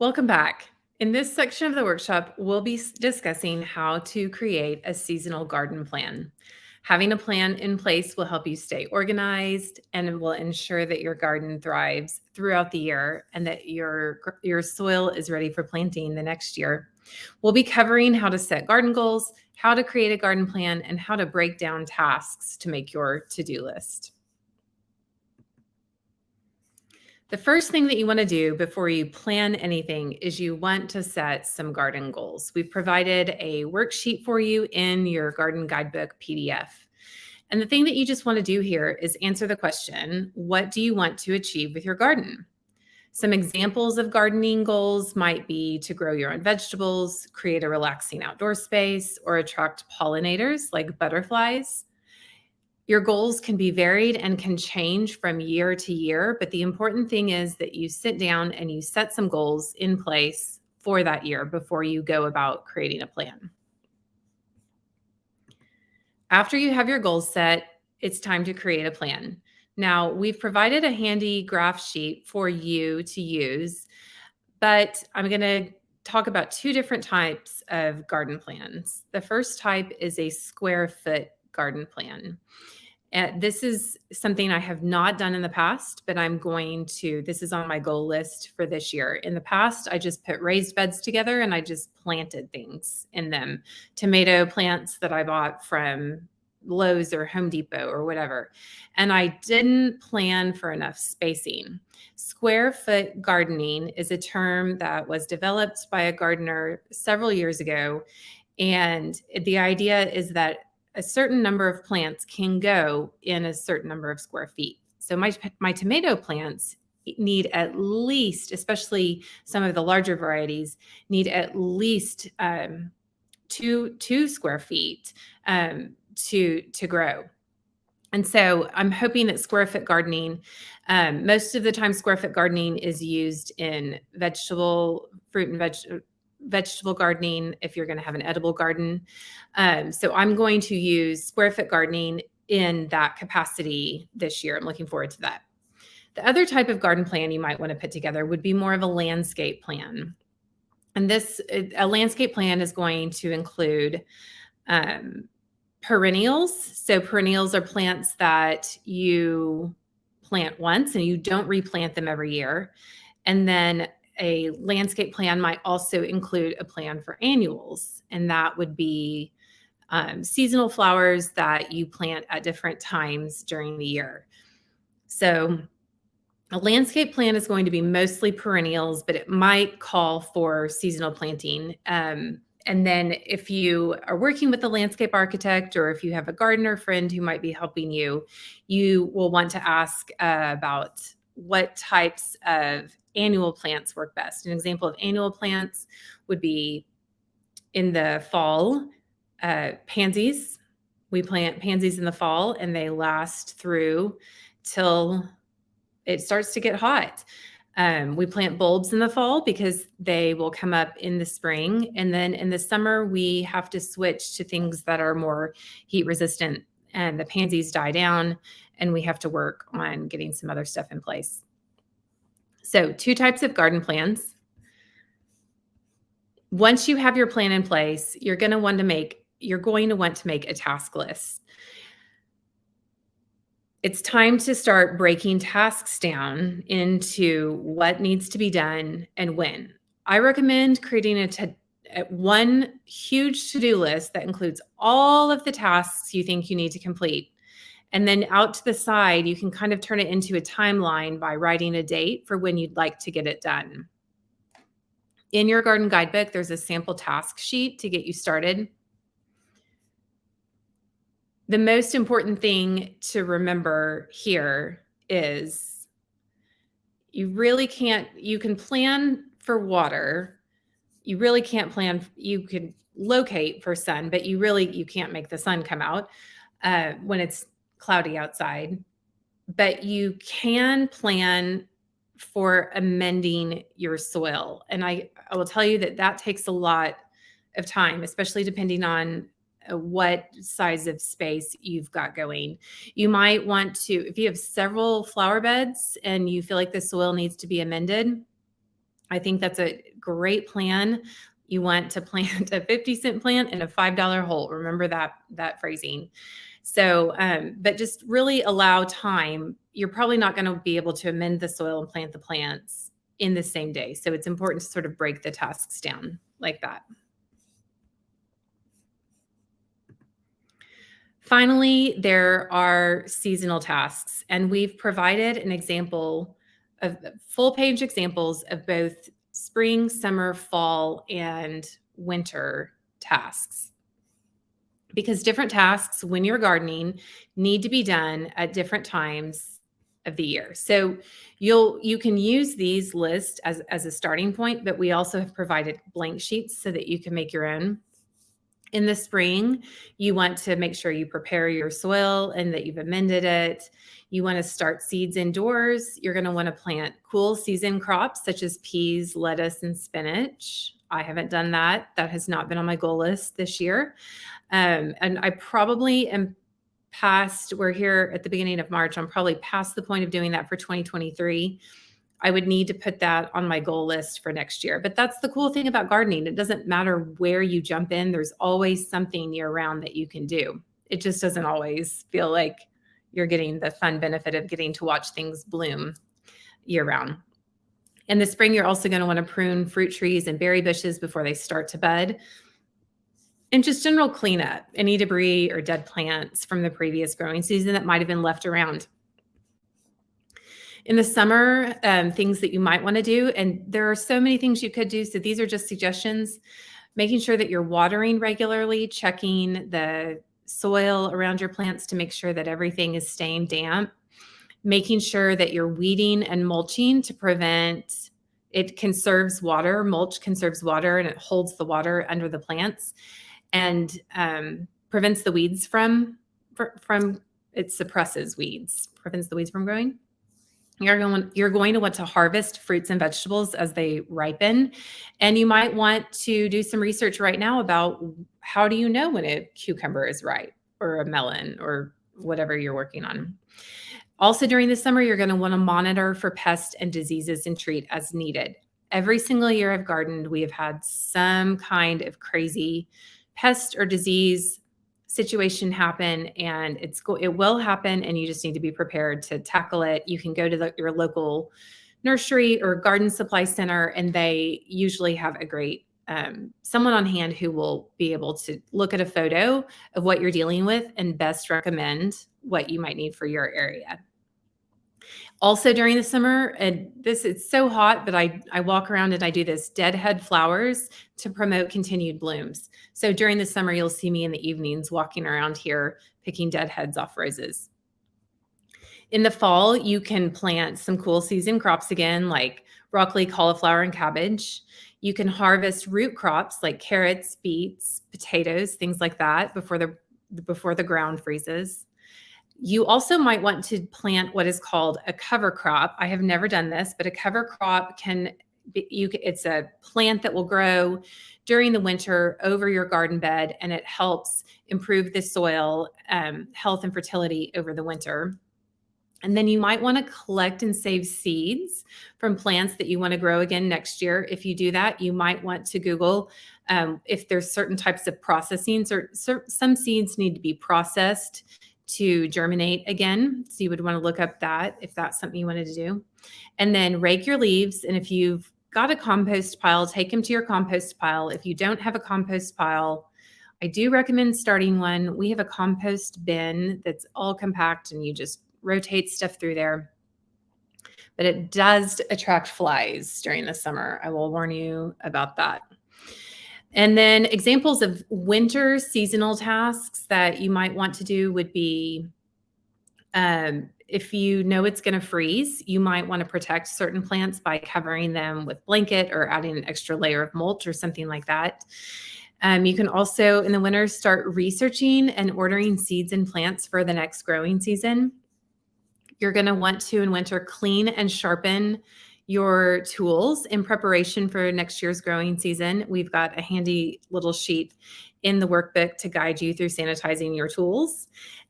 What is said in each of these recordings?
Welcome back. In this section of the workshop, we'll be discussing how to create a seasonal garden plan. Having a plan in place will help you stay organized and it will ensure that your garden thrives throughout the year and that your soil is ready for planting the next year. We'll be covering how to set garden goals, how to create a garden plan, and how to break down tasks to make your to-do list. The first thing that you want to do before you plan anything is you want to set some garden goals. We've provided a worksheet for you in your garden guidebook PDF. And the thing that you just want to do here is answer the question, what do you want to achieve with your garden? Some examples of gardening goals might be to grow your own vegetables, create a relaxing outdoor space, or attract pollinators like butterflies. Your goals can be varied and can change from year to year, but the important thing is that you sit down and you set some goals in place for that year before you go about creating a plan. After you have your goals set, it's time to create a plan. Now, we've provided a handy graph sheet for you to use, but I'm going to talk about two different types of garden plans. The first type is a square foot garden plan. This is something I have not done in the past, but this is on my goal list for this year. In the past, I just put raised beds together and I just planted things in them. Tomato plants that I bought from Lowe's or Home Depot or whatever. And I didn't plan for enough spacing. Square foot gardening is a term that was developed by a gardener several years ago. And the idea is that a certain number of plants can go in a certain number of square feet. So my tomato plants need at least, especially some of the larger varieties, need at least 2 square feet to grow. And so I'm hoping that square foot gardening, most of the time square foot gardening is used in fruit and vegetable gardening if you're going to have an edible garden. So I'm going to use square foot gardening in that capacity this year. I'm looking forward to that. The other type of garden plan you might want to put together would be more of a landscape plan. And a landscape plan is going to include perennials. So perennials are plants that you plant once and you don't replant them every year. And then a landscape plan might also include a plan for annuals, and that would be seasonal flowers that you plant at different times during the year. So a landscape plan is going to be mostly perennials, but it might call for seasonal planting. And then if you are working with a landscape architect or if you have a gardener friend who might be helping you, you will want to ask about what types of annual plants work best. An example of annual plants would be in the fall, pansies. We plant pansies in the fall and they last through till it starts to get hot. We plant bulbs in the fall because they will come up in the spring. And then in the summer, we have to switch to things that are more heat resistant, and the pansies die down and we have to work on getting some other stuff in place. So 2 types of garden plans. Once you have your plan in place, you're going to want to make a task list. It's time to start breaking tasks down into what needs to be done and when. I recommend creating one huge to-do list that includes all of the tasks you think you need to complete. And then out to the side, you can kind of turn it into a timeline by writing a date for when you'd like to get it done. In your garden guidebook, there's a sample task sheet to get you started. The most important thing to remember here is you can plan for water. You really can't you could locate for sun, but you can't make the sun come out when it's cloudy outside. But you can plan for amending your soil. And I will tell you that takes a lot of time, especially depending on what size of space you've got going. You might want to, if you have several flower beds and you feel like the soil needs to be amended, I think that's a great plan. You want to plant a 50-cent plant in a $5 hole. Remember that phrasing. So, but just really allow time. You're probably not going to be able to amend the soil and plant the plants in the same day. So it's important to sort of break the tasks down like that. Finally, there are seasonal tasks, and we've provided an example of full page examples of both spring, summer, fall, and winter tasks. Because different tasks when you're gardening need to be done at different times of the year. So you can use these lists as a starting point, but we also have provided blank sheets so that you can make your own. In the spring, you want to make sure you prepare your soil and that you've amended it. You want to start seeds indoors. You're going to want to plant cool season crops such as peas, lettuce, and spinach. I haven't done that. That has not been on my goal list this year. And I probably am past, we're here at the beginning of March. I'm probably past the point of doing that for 2023. I would need to put that on my goal list for next year. But that's the cool thing about gardening. It doesn't matter where you jump in, there's always something year round that you can do. It just doesn't always feel like you're getting the fun benefit of getting to watch things bloom year round. In the spring, you're also going to want to prune fruit trees and berry bushes before they start to bud. And just general cleanup, any debris or dead plants from the previous growing season that might have been left around. In the summer, things that you might want to do, and there are so many things you could do. So these are just suggestions, making sure that you're watering regularly, checking the soil around your plants to make sure that everything is staying damp, making sure that you're weeding and mulching to prevent, it conserves water. Mulch conserves water and it holds the water under the plants and prevents the weeds from, it suppresses weeds, prevents the weeds from growing. You're going to want to harvest fruits and vegetables as they ripen. And you might want to do some research right now about how do you know when a cucumber is ripe or a melon or whatever you're working on. Also during the summer, you're going to want to monitor for pests and diseases and treat as needed. Every single year I've gardened, we have had some kind of crazy pest or disease situation happen, and it will happen, and you just need to be prepared to tackle it. You can go to your local nursery or garden supply center, and they usually have a great someone on hand who will be able to look at a photo of what you're dealing with and best recommend what you might need for your area. Also during the summer, and it's so hot, but I walk around and I do this deadhead flowers to promote continued blooms. So during the summer, you'll see me in the evenings walking around here picking deadheads off roses. In the fall, you can plant some cool season crops again, like broccoli, cauliflower, and cabbage. You can harvest root crops like carrots, beets, potatoes, things like that before the ground freezes. You also might want to plant what is called a cover crop. I have never done this, but a cover crop it's a plant that will grow during the winter over your garden bed, and it helps improve the soil health and fertility over the winter. And then you might want to collect and save seeds from plants that you want to grow again next year. If you do that, you might want to Google if there's certain types of processing. Some seeds need to be processed to germinate again. So you would want to look up that if that's something you wanted to do. And then rake your leaves. And if you've got a compost pile, take them to your compost pile. If you don't have a compost pile, I do recommend starting one. We have a compost bin that's all compact and you just rotate stuff through there. But it does attract flies during the summer. I will warn you about that. And then examples of winter seasonal tasks that you might want to do would be, if you know it's going to freeze, you might want to protect certain plants by covering them with blanket or adding an extra layer of mulch or something like that. You can also, in the winter, start researching and ordering seeds and plants for the next growing season. You're going to want to, in winter, clean and sharpen your tools in preparation for next year's growing season. We've got a handy little sheet in the workbook to guide you through sanitizing your tools.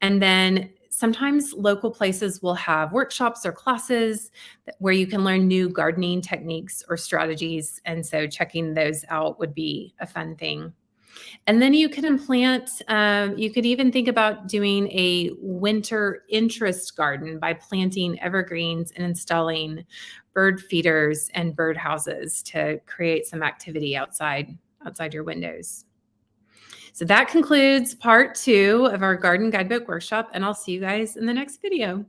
And then Sometimes local places will have workshops or classes where you can learn new gardening techniques or strategies. And so checking those out would be a fun thing. And then you can plant, you could even think about doing a winter interest garden by planting evergreens and installing bird feeders and bird houses to create some activity outside your windows. So that concludes part 2 of our garden guidebook workshop, and I'll see you guys in the next video.